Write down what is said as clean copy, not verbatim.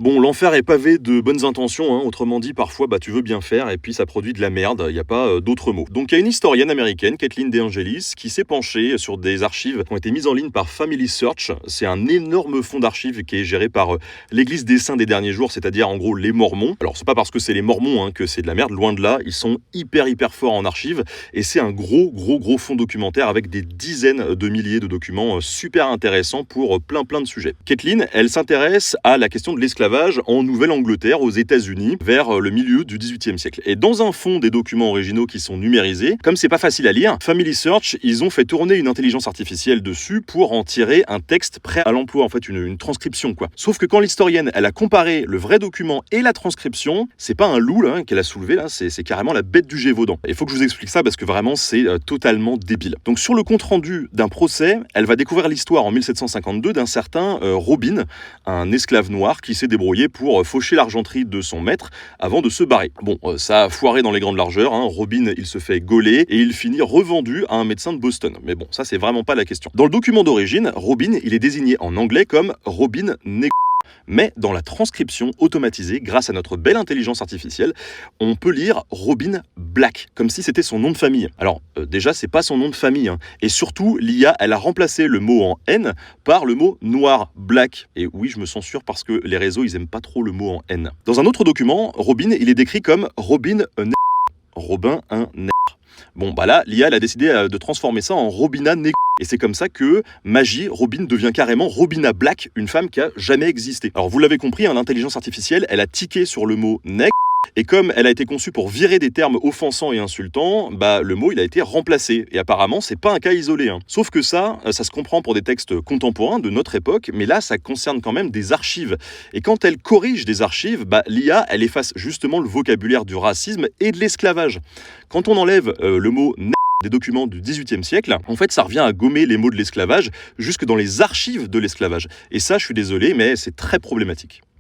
Bon, l'enfer est pavé de bonnes intentions, hein. Autrement dit, parfois, tu veux bien faire et puis ça produit de la merde, il n'y a pas d'autre mot. Donc il y a une historienne américaine, Kathleen DeAngelis, qui s'est penchée sur des archives qui ont été mises en ligne par Family Search. C'est un énorme fonds d'archives qui est géré par l'Église des Saints des derniers jours, c'est-à-dire en gros les Mormons. Alors c'est pas parce que c'est les Mormons que c'est de la merde, loin de là, ils sont hyper forts en archives et c'est un gros fonds documentaire avec des dizaines de milliers de documents super intéressants pour plein de sujets. Kathleen, elle s'intéresse à la question de l'esclavage en Nouvelle-Angleterre, aux États-Unis, vers le milieu du XVIIIe siècle. Et dans un fond des documents originaux qui sont numérisés, comme c'est pas facile à lire, Family Search, ils ont fait tourner une intelligence artificielle dessus pour en tirer un texte prêt à l'emploi, en fait une transcription quoi. Sauf que quand l'historienne, elle a comparé le vrai document et la transcription, c'est pas un loup là, qu'elle a soulevé là, c'est carrément la bête du Gévaudan. Il faut que je vous explique ça parce que vraiment c'est totalement débile. Donc sur le compte rendu d'un procès, elle va découvrir l'histoire en 1752 d'un certain Robin, un esclave noir qui s'est débrouillé pour faucher l'argenterie de son maître avant de se barrer. Bon, ça a foiré dans les grandes largeurs, hein. Robin, il se fait gauler et il finit revendu à un médecin de Boston. Mais bon, ça c'est vraiment pas la question. Dans le document d'origine, Robin, il est désigné en anglais comme Robin Negro. Mais dans la transcription automatisée, grâce à notre belle intelligence artificielle, on peut lire Robin Black, comme si c'était son nom de famille. Alors déjà, c'est pas son nom de famille, hein. Et surtout, l'IA, elle a remplacé le mot en N par le mot noir, black. Et oui, je me censure parce que les réseaux, ils aiment pas trop le mot en N. Dans un autre document, Robin, il est décrit comme Robin un nègre. Robin un nègre. Bon, là, l'IA, elle a décidé de transformer ça en Robina Negro. Et c'est comme ça que Magie, Robin devient carrément Robina Black, une femme qui a jamais existé. Alors vous l'avez compris, hein, l'intelligence artificielle, elle a tiqué sur le mot nègre. Et comme elle a été conçue pour virer des termes offensants et insultants, le mot il a été remplacé. Et apparemment, c'est pas un cas isolé, hein. Sauf que ça se comprend pour des textes contemporains de notre époque, mais là, ça concerne quand même des archives. Et quand elle corrige des archives, l'IA, elle efface justement le vocabulaire du racisme et de l'esclavage. Quand on enlève le mot des documents du XVIIIe siècle, en fait, ça revient à gommer les mots de l'esclavage jusque dans les archives de l'esclavage. Et ça, je suis désolé, mais c'est très problématique.